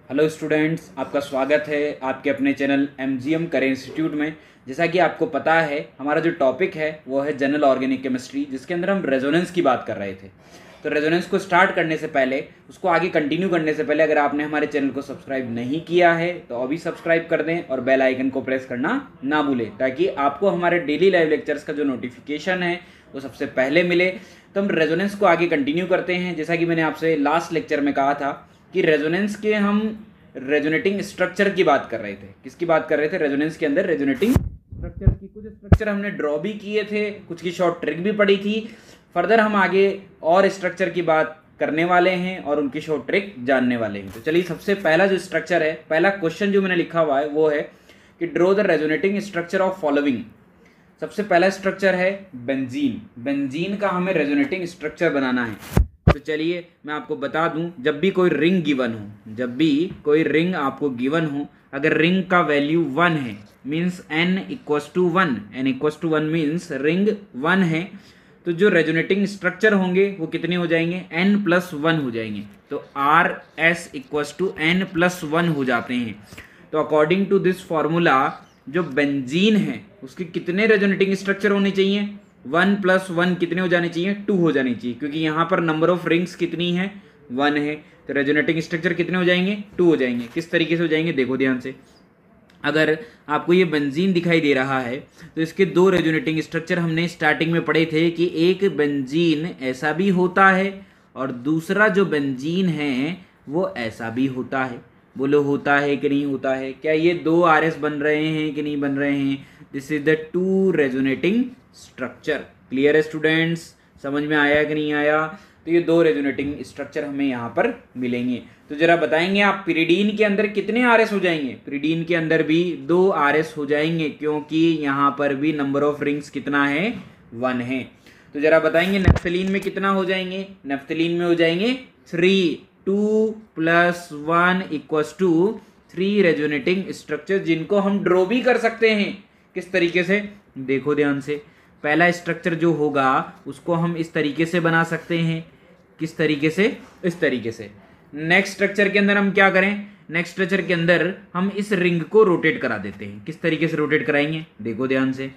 Hello students, आपका स्वागत है आपके अपने चैनल एमजीएम करें इंस्टीट्यूट में। जैसा कि आपको पता है, हमारा जो टॉपिक है वो है जनरल ऑर्गेनिक केमिस्ट्री, जिसके अंदर हम रेजोनेंस की बात कर रहे थे। तो रेजोनेंस को स्टार्ट करने से पहले, उसको आगे कंटिन्यू करने से पहले, अगर आपने हमारे चैनल को सब्सक्राइब नहीं किया है तो अभी सब्सक्राइब कर दें और बेल आइकन को प्रेस करना ना भूलें, ताकि आपको हमारे डेली लाइव लेक्चर्स का जो नोटिफिकेशन है वो सबसे पहले मिले। तो हम रेजोनेंस को आगे कंटिन्यू करते हैं। जैसा कि मैंने आपसे लास्ट लेक्चर में कहा था कि रेजोनेंस के हम रेजोनेटिंग स्ट्रक्चर की बात कर रहे थे। किसकी बात कर रहे थे? रेजोनेंस के अंदर रेजोनेटिंग स्ट्रक्चर की। कुछ स्ट्रक्चर हमने ड्रॉ भी किए थे, कुछ की शॉर्ट ट्रिक भी पढ़ी थी। फर्दर हम आगे और स्ट्रक्चर की बात करने वाले हैं और उनकी शॉर्ट ट्रिक जानने वाले हैं। तो चलिए, सबसे पहला जो स्ट्रक्चर है, पहला क्वेश्चन जो मैंने लिखा हुआ है वो है कि draw the resonating structure of following. सबसे पहला स्ट्रक्चर है बेंजीन। बेंजीन का हमें रेजोनेटिंग स्ट्रक्चर बनाना है। तो चलिए मैं आपको बता दूं, जब भी कोई रिंग गिवन हो, जब भी कोई रिंग आपको गिवन हो, अगर रिंग का वैल्यू 1 है means n equals to 1, n equals to 1 means ring 1 है, तो जो रेजोनेटिंग स्ट्रक्चर होंगे वो कितने हो जाएंगे? n प्लस 1 हो जाएंगे। तो R S equals to n plus 1 हो जाते हैं। तो अकॉर्डिंग टू दिस फॉर्मूला जो बेंजीन है उसके कितने रेजोनेटिंग स्ट्रक्चर होने चाहिए? 1 प्लस 1 कितने हो जाने चाहिए? 2 हो जाने चाहिए, क्योंकि यहाँ पर नंबर ऑफ रिंग्स कितनी है? 1 है। तो रेजोनेटिंग स्ट्रक्चर कितने हो जाएंगे? 2 हो जाएंगे। किस तरीके से हो जाएंगे देखो ध्यान से। अगर आपको ये बेंजीन दिखाई दे रहा है तो इसके दो रेजोनेटिंग स्ट्रक्चर हमने स्टार्टिंग में पढ़े थे कि एक बेंजीन ऐसा भी होता है और दूसरा जो बेंजीन है वो ऐसा भी होता है। बोलो, होता है कि नहीं होता है? क्या ये दो आरएस बन रहे हैं कि नहीं बन रहे हैं? This is the two resonating structure. Clear है स्टूडेंट्स? समझ में आया कि नहीं आया? तो ये दो रेजोनेटिंग स्ट्रक्चर हमें यहाँ पर मिलेंगे। तो जरा बताएंगे आप, पिरिडीन के अंदर कितने आरएस हो जाएंगे? पिरिडीन के अंदर भी 2 आरएस हो जाएंगे, क्योंकि यहाँ पर भी नंबर ऑफ रिंग्स कितना है? 1 है। तो जरा बताएंगे नेफ्थलीन में कितना हो जाएंगे? नेफ्थलीन में हो जाएंगे 3। 2 plus 1 equals to 3 resonating structure, जिनको हम ड्रॉ भी कर सकते हैं। किस तरीके से? देखो ध्यान से। पहला स्ट्रक्चर जो होगा उसको हम इस तरीके से बना सकते हैं। किस तरीके से? इस तरीके से। नेक्स्ट स्ट्रक्चर के अंदर हम क्या करें? नेक्स्ट स्ट्रक्चर के अंदर हम इस रिंग को रोटेट करा देते हैं। किस तरीके से रोटेट कराएंगे? देखो ध्यान से।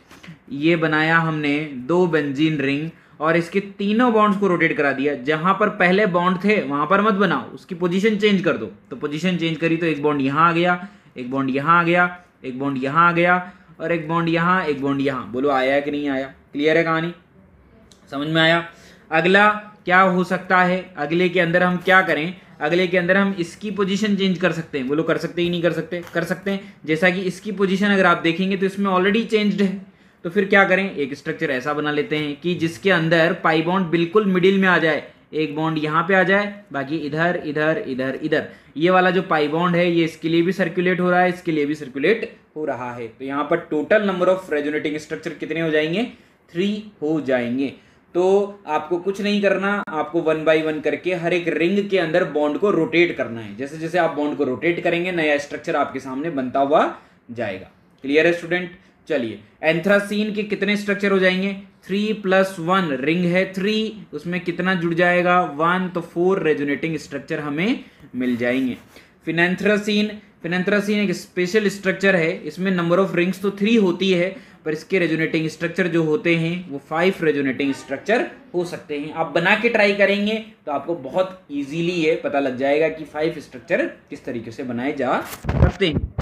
ये बनाया हमने 2 बेंजीन रिंग और इसके तीनों बॉन्ड्स को रोटेट करा दिया। जहां पर पहले बॉन्ड थे वहां पर मत बनाओ, उसकी पोजीशन चेंज कर दो। तो पोजीशन चेंज करी तो एक बॉन्ड यहां आ गया, एक बॉन्ड यहां आ गया, एक बॉन्ड यहां आ गया और एक बॉन्ड यहां, एक बॉन्ड यहां। बोलो, आया कि नहीं आया? क्लियर है कहानी? समझ में आया? अगला क्या हो सकता है? अगले के अंदर हम क्या करें? अगले के अंदर हम इसकी पोजीशन चेंज कर सकते हैं। बोलो, कर सकते ही नहीं कर सकते? कर सकते हैं। जैसा कि इसकी पोजीशन अगर आप देखेंगे तो इसमें ऑलरेडी चेंज्ड है। तो फिर क्या करें? एक स्ट्रक्चर ऐसा बना लेते हैं कि जिसके अंदर पाई बॉन्ड बिल्कुल मिडिल में आ जाए। एक बॉन्ड यहाँ पे आ जाए, बाकी इधर इधर इधर इधर। ये वाला जो पाई बॉन्ड है ये इसके लिए भी सर्कुलेट हो रहा है, इसके लिए भी सर्कुलेट हो रहा है। तो यहाँ पर total number of resonating structure कितने हो जाएंगे? 3 हो जाएंगे। तो आपको कुछ नहीं करना, आपको 1 बाई 1 करके हर एक रिंग के अंदर बॉन्ड को रोटेट करना है। जैसे जैसे आप बॉन्ड को रोटेट करेंगे नया स्ट्रक्चर आपके सामने बनता हुआ जाएगा। क्लियर है स्टूडेंट? चलिए, एंथ्रासीन के कितने स्ट्रक्चर हो जाएंगे? 3 प्लस 1, रिंग है 3, उसमें कितना जुड़ जाएगा? 1। तो 4 रेजोनेटिंग स्ट्रक्चर हमें मिल जाएंगे। फिनेंथ्रासीन, फिनेंथ्रासीन एक स्पेशल स्ट्रक्चर है। इसमें नंबर ऑफ रिंग्स तो 3 होती है, पर इसके रेजोनेटिंग स्ट्रक्चर जो होते हैं वो 5 रेजोनेटिंग स्ट्रक्चर हो सकते हैं। आप बना के ट्राई करेंगे तो आपको बहुत इजीली ये पता लग जाएगा कि 5 स्ट्रक्चर किस तरीके से बनाए जा सकते हैं।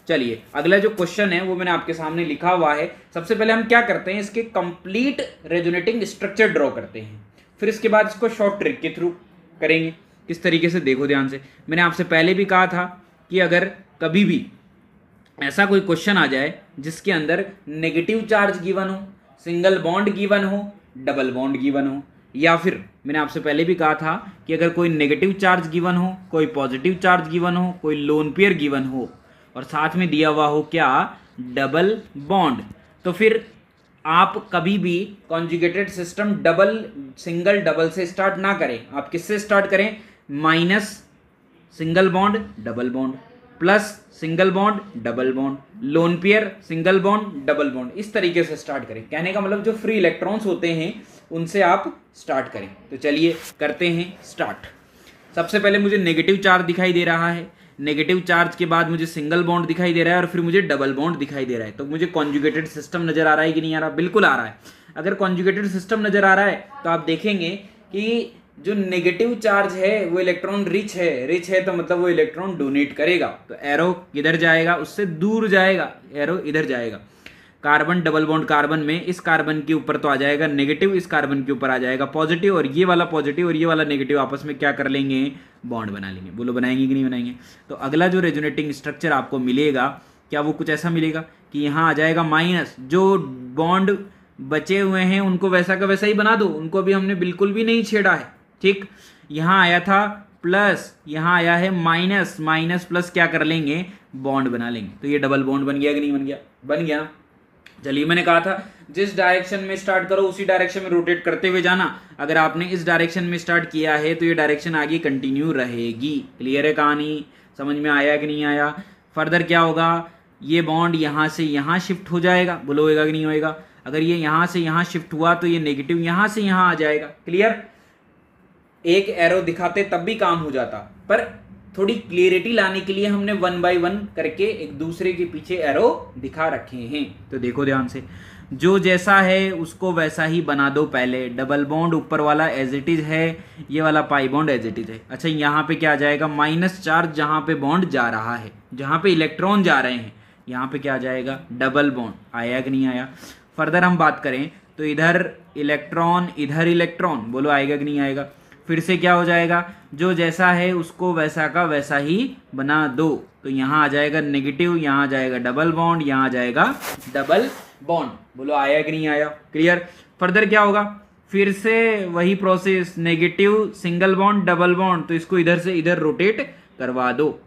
चलिए, अगला जो क्वेश्चन है वो मैंने आपके सामने लिखा हुआ है। सबसे पहले हम क्या करते हैं? इसके कंप्लीट रेजोनेटिंग स्ट्रक्चर ड्रॉ करते हैं, फिर इसके बाद इसको शॉर्ट ट्रिक के थ्रू करेंगे। किस तरीके से? देखो ध्यान से। मैंने आपसे पहले भी कहा था कि अगर कभी भी ऐसा कोई क्वेश्चन आ जाए जिसके अंदर नेगेटिव चार्ज गिवन हो, सिंगल बॉन्ड गिवन हो, डबल बॉन्ड गिवन हो, या फिर मैंने आपसे पहले भी कहा था कि अगर कोई नेगेटिव चार्ज गिवन हो, कोई पॉजिटिव चार्ज गिवन हो, कोई लोन पेयर गिवन हो और साथ में दिया हुआ हो क्या? डबल बॉन्ड, तो फिर आप कभी भी conjugated system double, single double से स्टार्ट ना करें। आप किससे स्टार्ट करें? Minus single bond double bond, plus single bond double bond, lone pair single bond double bond, इस तरीके से स्टार्ट करें। कहने का मतलब जो फ्री इलेक्ट्रॉन्स होते हैं उनसे आप स्टार्ट करें। तो चलिए करते हैं स्टार्ट। सबसे पहले मुझे नेगेटिव चार्ज दिखाई दे रहा है। नेगेटिव चार्ज के बाद मुझे सिंगल बॉन्ड दिखाई दे रहा है और फिर मुझे डबल बॉन्ड दिखाई दे रहा है, तो मुझे कॉन्जुगेटेड सिस्टम नजर आ रहा है कि नहीं आ रहा? बिल्कुल आ रहा है। अगर कॉन्जुगेटेड सिस्टम नजर आ रहा है तो आप देखेंगे कि जो नेगेटिव चार्ज है वो इलेक्ट्रॉन रिच है तो मतलब वो इलेक्ट्रॉन डोनेट करेगा, तो एरो किधर जाएगा? उससे दूर जाएगा, एरो इधर जाएगा। कार्बन डबल बॉन्ड कार्बन में इस कार्बन के ऊपर तो आ जाएगा नेगेटिव, इस कार्बन के ऊपर आ जाएगा पॉजिटिव, और ये वाला पॉजिटिव और ये वाला नेगेटिव आपस में क्या कर लेंगे? बॉन्ड बना लेंगे। बोलो बनाएंगे कि नहीं बनाएंगे? तो अगला जो रेजोनेटिंग स्ट्रक्चर आपको मिलेगा, क्या वो कुछ ऐसा मिलेगा कि यहाँ आ जाएगा माइनस, जो बॉन्ड बचे हुए हैं उनको वैसा का वैसा ही बना दो, उनको भी हमने बिल्कुल भी नहीं छेड़ा है, ठीक। यहाँ आया था प्लस, यहाँ आया है माइनस, माइनस प्लस क्या कर लेंगे? बॉन्ड बना लेंगे। तो ये डबल बॉन्ड बन गया कि नहीं बन गया? बन गया। चलिए, मैंने कहा था जिस डायरेक्शन में स्टार्ट करो उसी डायरेक्शन में रोटेट करते हुए जाना। अगर आपने इस डायरेक्शन में स्टार्ट किया है तो ये डायरेक्शन आगे कंटिन्यू रहेगी। क्लियर है कहानी? समझ में आया कि नहीं आया? फर्दर क्या होगा? ये बॉन्ड यहाँ से यहाँ शिफ्ट हो जाएगा। बोलो होएगा कि नहीं होएगा? अगर ये यहाँ से यहाँ शिफ्ट हुआ तो ये नेगेटिव यहाँ से यहाँ आ जाएगा। क्लियर? एक एरो दिखाते तब भी काम हो जाता, पर थोड़ी क्लियरिटी लाने के लिए हमने 1 बाय 1 करके एक दूसरे के पीछे एरो दिखा रखे हैं। तो देखो ध्यान से, जो जैसा है उसको वैसा ही बना दो। पहले डबल बॉन्ड ऊपर वाला एज इट इज है, ये वाला pi bond as it is है। अच्छा, यहाँ पे क्या आ जाएगा? माइनस चार्ज जहाँ पे बॉन्ड जा रहा है, जहाँ पे इलेक्ट्रॉन जा रहे हैं, यहाँ पे क्या आ जाएगा? Double bond. आया कि नहीं आया? फर्दर हम बात करें तो इधर इलेक्ट्रॉन, इधर इलेक्ट्रॉन, बोलो आएगा कि नहीं आएगा? फिर से क्या हो जाएगा? जो जैसा है उसको वैसा का वैसा ही बना दो। तो यहाँ आ जाएगा नेगेटिव, यहाँ आ जाएगा डबल बॉन्ड, यहाँ आ जाएगा डबल बॉन्ड। बोलो आया कि नहीं आया? क्लियर? फर्दर क्या होगा? फिर से वही process, negative single bond double bond, तो इसको इधर से इधर रोटेट करवा दो।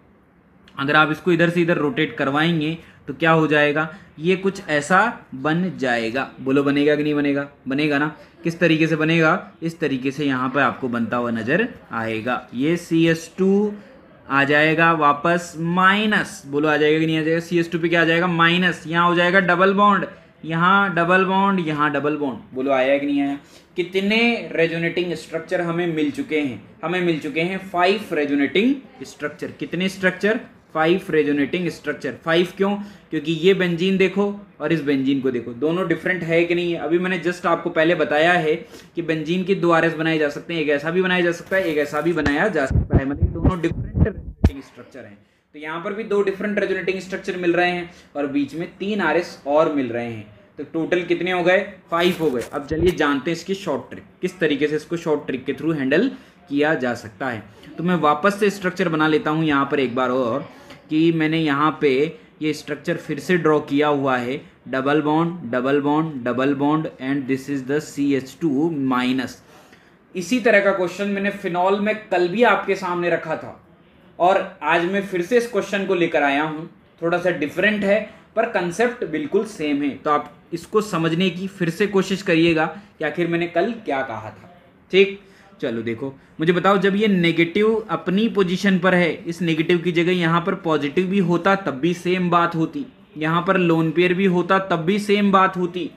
अगर आप इसको इधर से इधर रोटेट करवाएंगे तो क्या हो जाएगा? ये कुछ ऐसा बन जाएगा। बोलो बनेगा कि नहीं बनेगा? बनेगा ना? किस तरीके से बनेगा? इस तरीके से यहाँ पर आपको बनता हुआ नजर आएगा। ये CS2 आ जाएगा वापस माइनस। बोलो आ जाएगा कि नहीं आ जाएगा? CS2 पे क्या आ जाएगा? माइनस। यहाँ हो जाएगा डबल बॉन्ड, यहाँ डबल बॉन्ड, यहाँ डबल बॉन्ड। बोलो आया कि नहीं आया? कितने रेजोनेटिंग स्ट्रक्चर हमें मिल चुके हैं? हमें मिल चुके हैं 5 रेजोनेटिंग स्ट्रक्चर। कितने स्ट्रक्चर? 5 resonating structure. 5 क्यों? क्योंकि ये बेंजीन देखो और इस बेंजीन को देखो, दोनों डिफरेंट है कि नहीं है? अभी मैंने जस्ट आपको पहले बताया है कि बेंजीन के 2 RS बनाए जा सकते हैं, एक ऐसा भी बनाया जा सकता है, एक ऐसा भी बनाया जा सकता है, मतलब दोनों डिफरेंट रेजोनेटिंग स्ट्रक्चर हैं। तो यहाँ पर भी 2 डिफरेंट रेजोनेटिंग स्ट्रक्चर मिल रहे हैं और बीच में 3 RS और मिल रहे हैं। तो टोटल कितने हो गए? 5 हो गए। अब चलिए जानते हैं इसकी शॉर्ट ट्रिक, किस तरीके से इसको शॉर्ट ट्रिक के थ्रू हैंडल किया जा सकता है। तो मैं वापस से स्ट्रक्चर बना लेता हूँ यहाँ पर एक बार और, कि मैंने यहाँ पे ये स्ट्रक्चर फिर से ड्रॉ किया हुआ है। Double bond double bond double bond and this is the CH2 minus. इसी तरह का क्वेश्चन मैंने फिनॉल में कल भी आपके सामने रखा था और आज मैं फिर से इस क्वेश्चन को लेकर आया हूँ। थोड़ा सा डिफरेंट है पर कंसेप्ट बिल्कुल सेम है। तो आप इसको समझने की फिर से कोशिश करिएगा कि आखिर मैंने कल क्या कहा था। ठीक, चलो देखो, मुझे बताओ, जब ये नेगेटिव अपनी पोजीशन पर है, इस नेगेटिव की जगह यहाँ पर पॉजिटिव भी होता तब भी सेम बात होती, यहाँ पर लोन पेयर भी होता तब भी सेम बात होती।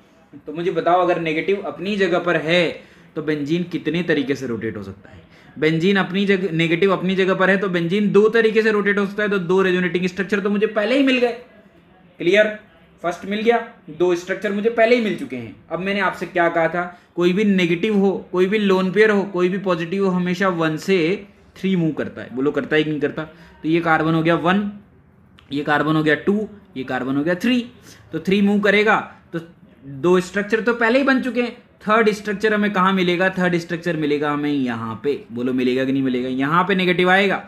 तो मुझे बताओ, अगर नेगेटिव अपनी जगह पर है तो बेंजीन कितने तरीके से रोटेट हो सकता है? बेंजीन अपनी जगह, नेगेटिव अपनी जगह पर है तो बेंजीन 2 तरीके से रोटेट हो सकता है। तो 2 रेजोनेटिंग स्ट्रक्चर तो मुझे पहले ही मिल गए। क्लियर? फर्स्ट मिल गया, 2 स्ट्रक्चर मुझे पहले ही मिल चुके हैं। अब मैंने आपसे क्या कहा था? कोई भी नेगेटिव हो, कोई भी लोन पेयर हो, कोई भी पॉजिटिव हो, हमेशा 1 से 3 मूव करता है। बोलो करता है कि नहीं करता? तो ये कार्बन हो गया 1, ये कार्बन हो गया 2, ये कार्बन हो गया 3। तो 3 मूव करेगा तो 2 स्ट्रक्चर तो पहले ही बन चुके हैं। थर्ड स्ट्रक्चर हमें कहाँ मिलेगा? थर्ड स्ट्रक्चर मिलेगा हमें यहाँ पे। बोलो मिलेगा कि नहीं मिलेगा? यहाँ पे नेगेटिव आएगा।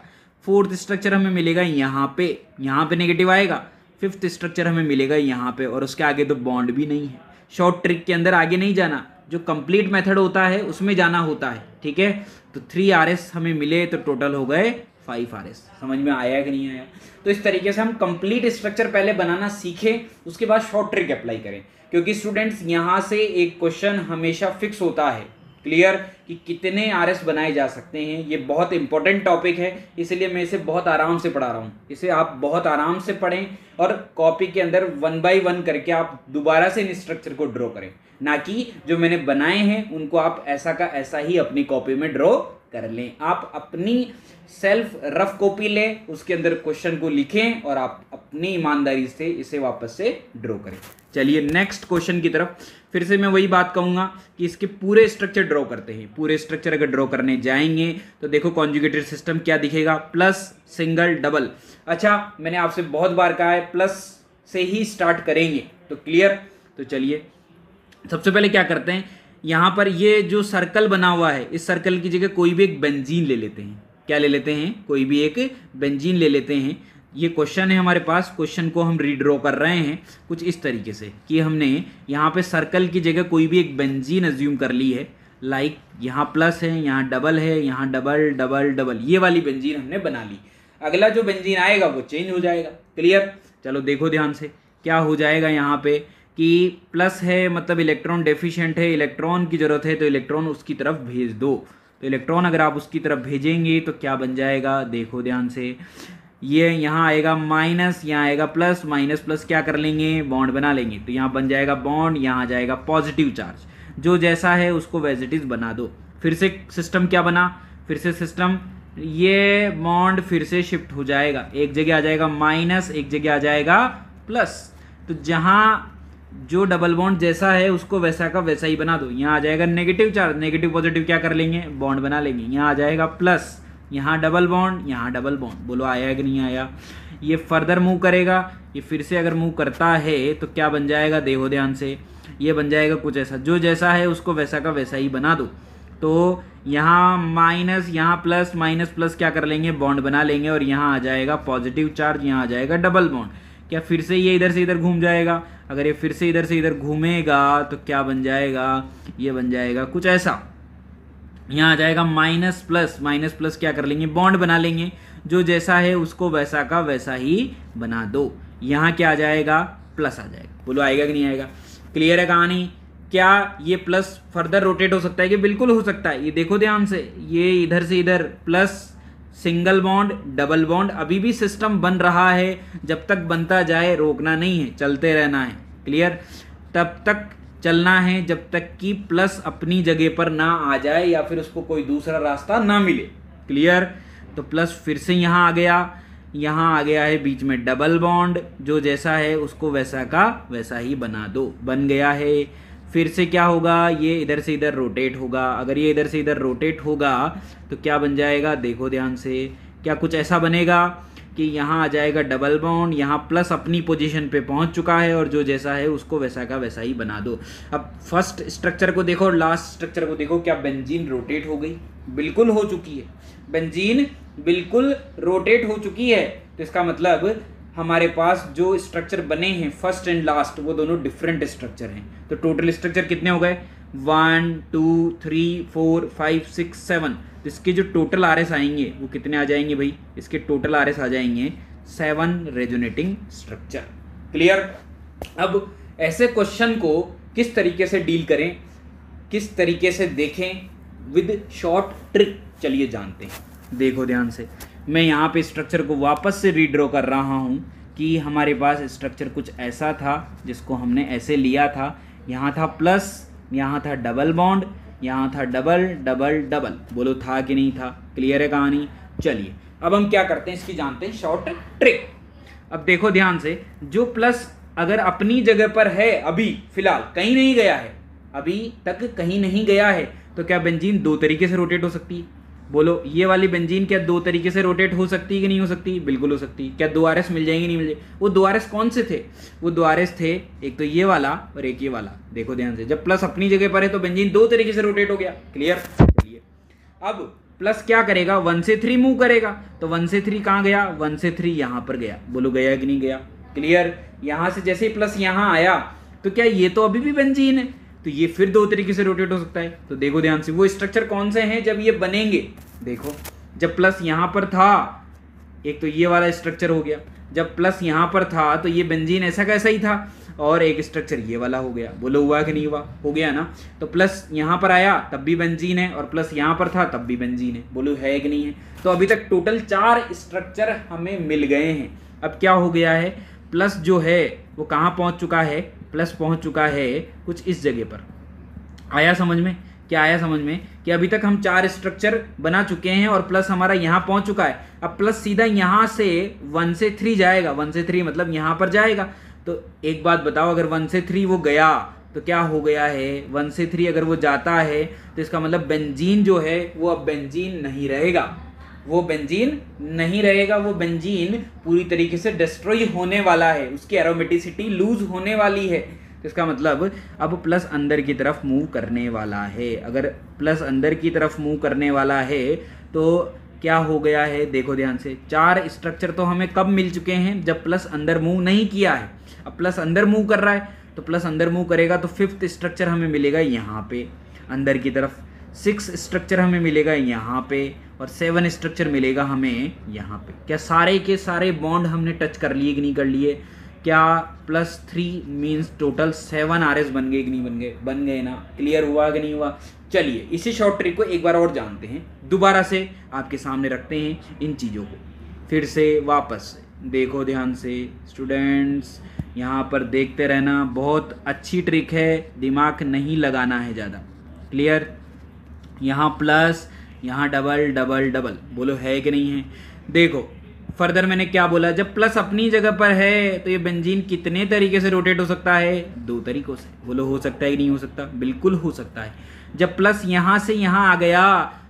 फोर्थ स्ट्रक्चर हमें मिलेगा यहाँ पे नेगेटिव आएगा। फिफ्थ स्ट्रक्चर हमें मिलेगा यहाँ पे, और उसके आगे तो बॉन्ड भी नहीं है। शॉर्ट ट्रिक के अंदर आगे नहीं जाना, जो कंप्लीट मेथड होता है उसमें जाना होता है। ठीक है, तो 3 RS हमें मिले तो टोटल हो गए 5 RS। समझ में आया कि नहीं आया? तो इस तरीके से हम कंप्लीट स्ट्रक्चर पहले बनाना सीखें, उसके बाद शॉर्ट ट्रिक अप्लाई करें, क्योंकि स्टूडेंट्स यहाँ से एक क्वेश्चन हमेशा फिक्स होता है। क्लियर? कि कितने RS बनाए जा सकते हैं। ये बहुत इंपॉर्टेंट टॉपिक है, इसलिए मैं इसे बहुत आराम से पढ़ा रहा हूँ। इसे आप बहुत आराम से पढ़ें और कॉपी के अंदर 1 बाय 1 करके आप दोबारा से इन स्ट्रक्चर को ड्रॉ करें, ना कि जो मैंने बनाए हैं उनको आप ऐसा का ऐसा ही अपनी कॉपी में ड्रॉ कर लें। आप अपनी सेल्फ रफ कॉपी लें, उसके अंदर क्वेश्चन को लिखें और आप अपनी ईमानदारी से इसे वापस से ड्रॉ करें। चलिए नेक्स्ट क्वेश्चन की तरफ। फिर से मैं वही बात कहूंगा कि इसके पूरे स्ट्रक्चर ड्रॉ करते हैं। पूरे स्ट्रक्चर अगर ड्रॉ करने जाएंगे तो देखो कॉन्जुगेटेड सिस्टम क्या दिखेगा, प्लस, सिंगल, डबल। अच्छा, मैंने आपसे बहुत बार कहा है प्लस से ही स्टार्ट करेंगे, तो क्लियर। तो चलिए सबसे पहले क्या करते हैं, यहां पर ये जो सर्कल बना हुआ है, इस सर्कल की जगह कोई भी एक बेंजीन ले लेते हैं। क्या ले लेते हैं, कोई भी एक बेंजीन ले लेते हैं। ये क्वेश्चन है हमारे पास, क्वेश्चन को हम रीड्रॉ कर रहे हैं कुछ इस तरीके से कि हमने यहाँ पे सर्कल की जगह कोई भी एक बेंजीन अज्यूम कर ली है। लाइक यहाँ प्लस है, यहाँ डबल है, यहाँ डबल डबल डबल, ये वाली बेंजीन हमने बना ली। अगला जो बेंजीन आएगा वो चेंज हो जाएगा। क्लियर। चलो देखो ध्यान से क्या हो जाएगा यहाँ पे कि प्लस है मतलब इलेक्ट्रॉन डेफिशिएंट है, इलेक्ट्रॉन की जरूरत है, तो इलेक्ट्रॉन उसकी तरफ भेज दो। तो इलेक्ट्रॉन अगर आप उसकी तरफ भेजेंगे तो क्या बन जाएगा, देखो ध्यान से, ये यहाँ आएगा माइनस, यहाँ आएगा प्लस, माइनस प्लस क्या कर लेंगे, बॉन्ड बना लेंगे। तो यहाँ बन जाएगा बॉन्ड, यहाँ जाएगा पॉजिटिव चार्ज। जो जैसा है उसको वैज इट इज बना दो। फिर से सिस्टम क्या बना, फिर से सिस्टम, ये बॉन्ड फिर से शिफ्ट हो जाएगा, एक जगह आ जाएगा माइनस, एक जगह आ जाएगा प्लस। तो जहाँ जो डबल बॉन्ड जैसा है उसको वैसा का वैसा ही बना दो। यहाँ आ जाएगा नेगेटिव चार्ज, नेगेटिव पॉजिटिव क्या कर लेंगे, बॉन्ड बना लेंगे। यहाँ आ जाएगा प्लस, यहाँ डबल बॉन्ड, यहाँ डबल बॉन्ड। बोलो आया है कि नहीं आया। ये फर्दर मूव करेगा, ये फिर से अगर मूव करता है तो क्या बन जाएगा, देखो ध्यान से, ये बन जाएगा कुछ ऐसा। जो जैसा है उसको वैसा का वैसा ही बना दो। तो यहाँ माइनस, यहाँ प्लस, माइनस प्लस क्या कर लेंगे, बॉन्ड बना लेंगे और यहाँ आ जाएगा पॉजिटिव चार्ज, यहाँ आ जाएगा डबल बॉन्ड। क्या फिर से ये इधर से इधर घूम जाएगा, अगर ये फिर से इधर से इधर घूमेगा तो क्या बन जाएगा, ये बन जाएगा कुछ ऐसा। यहाँ आ जाएगा माइनस प्लस क्या कर लेंगे, बॉन्ड बना लेंगे। जो जैसा है उसको वैसा का वैसा ही बना दो। यहाँ क्या आ जाएगा, प्लस आ जाएगा। बोलो आएगा कि नहीं आएगा। क्लियर है कहानी। क्या ये प्लस फर्दर रोटेट हो सकता है कि बिल्कुल हो सकता है। ये देखो ध्यान से, ये इधर से इधर plus, single bond, double bond, अभी भी सिस्टम बन रहा है। जब तक बनता जाए रोकना नहीं है, चलते रहना है। क्लियर। तब तक चलना है जब तक कि प्लस अपनी जगह पर ना आ जाए या फिर उसको कोई दूसरा रास्ता ना मिले। क्लियर। तो प्लस फिर से यहाँ आ गया, यहाँ आ गया है बीच में डबल बॉन्ड। जो जैसा है उसको वैसा का वैसा ही बना दो, बन गया है। फिर से क्या होगा, ये इधर से इधर रोटेट होगा। अगर ये इधर से इधर रोटेट होगा तो क्या बन जाएगा, देखो ध्यान से, क्या कुछ ऐसा बनेगा कि यहाँ आ जाएगा डबल बॉन्ड, यहाँ प्लस अपनी पोजीशन पे पहुंच चुका है और जो जैसा है उसको वैसा का वैसा ही बना दो। अब फर्स्ट स्ट्रक्चर को देखो और लास्ट स्ट्रक्चर को देखो, क्या बेंजीन रोटेट हो गई, बिल्कुल हो चुकी है। बेंजीन बिल्कुल रोटेट हो चुकी है। तो इसका मतलब हमारे पास जो स्ट्रक्चर बने हैं फर्स्ट एंड लास्ट, वो दोनों डिफरेंट स्ट्रक्चर हैं। तो टोटल स्ट्रक्चर कितने हो गए, 1 2 3 4 5 6 7। तो इसके जो टोटल आरएस आएंगे वो कितने आ जाएंगे भाई, इसके टोटल आरएस आ जाएंगे 7 रेजोनेटिंग स्ट्रक्चर। क्लियर। अब ऐसे क्वेश्चन को किस तरीके से डील करें, किस तरीके से देखें विद शॉर्ट ट्रिक, चलिए जानते हैं। देखो ध्यान से, मैं यहाँ पे स्ट्रक्चर को वापस से रीड्रॉ कर रहा हूँ कि हमारे पास स्ट्रक्चर कुछ ऐसा था जिसको हमने ऐसे लिया था। यहाँ था प्लस, यहाँ था डबल बॉन्ड, यहाँ था डबल डबल डबल। बोलो था कि नहीं था। क्लियर है कहानी। चलिए अब हम क्या करते हैं, इसकी जानते हैं शॉर्ट ट्रिक। अब देखो ध्यान से, जो प्लस अगर अपनी जगह पर है, अभी फिलहाल कहीं नहीं गया है, अभी तक कहीं नहीं गया है, तो क्या बेंजीन दो तरीके से रोटेट हो सकती है। बोलो ये वाली बेंजीन क्या दो तरीके से रोटेट हो सकती है कि नहीं हो सकती, बिल्कुल हो सकती है। क्या 2 आरएस मिल जाएंगे, नहीं मिल जाएंगे। वो 2 आरएस कौन से थे, वो 2 आरएस थे, एक तो ये वाला और एक ये वाला। देखो ध्यान से, जब प्लस अपनी जगह पर है तो बेंजीन दो तरीके से रोटेट हो गया। क्लियर। चलिए अब प्लस क्या करेगा, 1 से 3 मूव करेगा। तो 1 से 3 कहाँ गया, 1 से 3 यहाँ पर गया। बोलो गया कि नहीं गया। क्लियर। यहाँ से जैसे ही प्लस यहाँ आया तो क्या ये तो अभी भी बेंजीन है, तो ये फिर दो तरीके से रोटेट हो सकता है। तो देखो ध्यान से, वो स्ट्रक्चर कौन से हैं जब ये बनेंगे। देखो जब प्लस यहाँ पर था, एक तो ये वाला स्ट्रक्चर हो गया। जब प्लस यहाँ पर था तो ये बेंजीन ऐसा कैसा ही था, और एक स्ट्रक्चर ये वाला हो गया। बोलो हुआ कि नहीं हुआ, हो गया ना। तो प्लस यहाँ पर आया तब भी बेंजीन है, और प्लस यहाँ पर था तब भी बेंजीन है। बोलो है कि नहीं है। तो अभी तक टोटल 4 स्ट्रक्चर हमें मिल गए हैं। अब क्या हो गया है, प्लस जो है वो कहाँ पहुँच चुका है, प्लस पहुँच चुका है कुछ इस जगह पर। आया समझ में। क्या आया समझ में कि अभी तक हम 4 स्ट्रक्चर बना चुके हैं और प्लस हमारा यहाँ पहुंच चुका है। अब प्लस सीधा यहाँ से 1 से 3 जाएगा, 1 से 3 मतलब यहाँ पर जाएगा। तो एक बात बताओ, अगर 1 से 3 वो गया तो क्या हो गया है, 1 से 3 अगर वो जाता है तो इसका मतलब बेंजीन जो है वो अब बेंजीन नहीं रहेगा, वो बेंजीन नहीं रहेगा, वो बेंजीन पूरी तरीके से डिस्ट्रॉय होने वाला है, उसकी एरोमेटिसिटी लूज होने वाली है। तो इसका मतलब अब प्लस अंदर की तरफ मूव करने वाला है। अगर प्लस अंदर की तरफ मूव करने वाला है तो क्या हो गया है, देखो ध्यान से, 4 स्ट्रक्चर तो हमें कब मिल चुके हैं, जब प्लस अंदर मूव नहीं किया है। अब प्लस अंदर मूव कर रहा है तो प्लस अंदर मूव करेगा तो 5th स्ट्रक्चर हमें मिलेगा यहाँ पे अंदर की तरफ, 6 स्ट्रक्चर हमें मिलेगा यहाँ पे और 7 स्ट्रक्चर मिलेगा हमें यहाँ पे। क्या सारे के सारे बॉन्ड हमने टच कर लिए कि नहीं कर लिए? क्या +3 मीन्स टोटल 7 RS बन गए कि नहीं बन गए? बन गए ना। क्लियर हुआ कि नहीं हुआ? चलिए इसी शॉर्ट ट्रिक को एक बार और जानते हैं, दोबारा से आपके सामने रखते हैं इन चीज़ों को फिर से वापस। देखो ध्यान से स्टूडेंट्स, यहाँ पर देखते रहना, बहुत अच्छी ट्रिक है, दिमाग नहीं लगाना है ज़्यादा। क्लियर? यहाँ प्लस, यहाँ डबल डबल डबल, बोलो है कि नहीं है? देखो फर्दर मैंने क्या बोला, जब प्लस अपनी जगह पर है तो ये बेंजीन कितने तरीके से रोटेट हो सकता है? 2 तरीकों से। बोलो हो सकता है कि नहीं हो सकता? बिल्कुल हो सकता है। जब प्लस यहाँ से यहाँ आ गया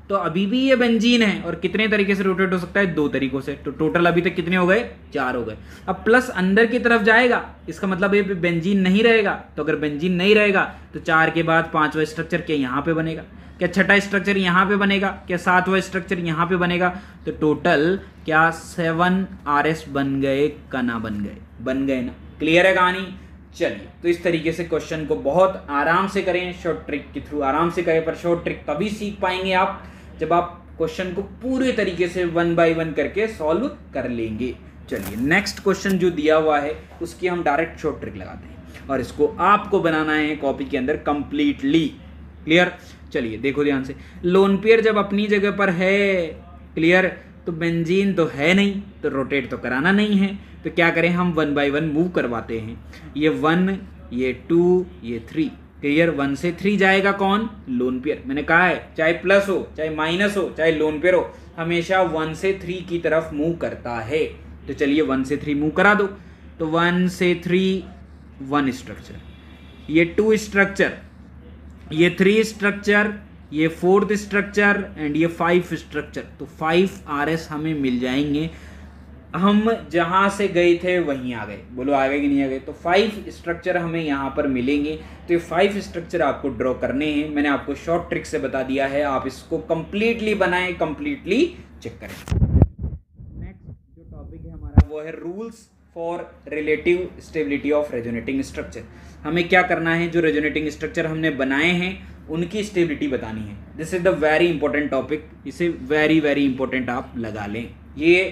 तो अभी भी ये बेंजीन है और कितने तरीके से रोटेट हो सकता है? 2 तरीकों से। तो टोटल अभी तक कितने हो गए? 4 हो गए। अब प्लस अंदर की तरफ जाएगा, इसका मतलब ये बेंजीन नहीं रहेगा। तो अगर बेंजीन नहीं रहेगा तो 4 के बाद 5वां स्ट्रक्चर क्या यहाँ पे बनेगा? क्या 6ठा स्ट्रक्चर यहाँ पे बनेगा? क्या 7वां स्ट्रक्चर यहाँ पे बनेगा? तो टोटल क्या 7 RS बन गए का ना बन गए? बन गए ना। क्लियर है कहानी? चलिए तो इस तरीके से क्वेश्चन को बहुत आराम से करें, शॉर्ट ट्रिक के थ्रू आराम से करें, पर शॉर्ट ट्रिक तभी सीख पाएंगे आप जब आप क्वेश्चन को पूरे तरीके से 1 बाय 1 करके सॉल्व कर लेंगे। चलिए नेक्स्ट क्वेश्चन जो दिया हुआ है उसकी हम डायरेक्ट शॉर्ट ट्रिक लगाते हैं और इसको आपको बनाना है कॉपी के अंदर कंप्लीटली। क्लियर? चलिए देखो ध्यान से, लोन पेयर जब अपनी जगह पर है, क्लियर, तो बेंजीन तो है नहीं तो रोटेट तो कराना नहीं है, तो क्या करें हम 1 बाय 1 मूव करवाते हैं। ये 1, ये 2, ये 3। क्लियर? 1 से 3 जाएगा कौन? Lone pair. मैंने कहा है चाहे प्लस हो चाहे माइनस हो चाहे लोन पेयर हो, हमेशा 1 से 3 की तरफ मूव करता है। तो चलिए 1 से 3 मूव करा दो। तो 1 से 3 1 स्ट्रक्चर, ये 2 स्ट्रक्चर, ये 3 स्ट्रक्चर, ये 4th स्ट्रक्चर एंड ये 5 स्ट्रक्चर। तो 5 RS हमें मिल जाएंगे। हम जहां से गए थे वहीं आ गए। बोलो आ गए कि नहीं आ गए? तो 5 स्ट्रक्चर हमें यहाँ पर मिलेंगे। तो ये 5 स्ट्रक्चर आपको ड्रॉ करने हैं। मैंने आपको शॉर्ट ट्रिक से बता दिया है, आप इसको कंप्लीटली बनाएं, कंप्लीटली चेक करें। नेक्स्ट जो टॉपिक है हमारा वो है rules for relative stability of resonating structure. हमें क्या करना है, जो रेजोनेटिंग स्ट्रक्चर हमने बनाए हैं उनकी स्टेबिलिटी बतानी है। This is the very important topic, इसे वेरी वेरी इंपॉर्टेंट आप लगा लें। ये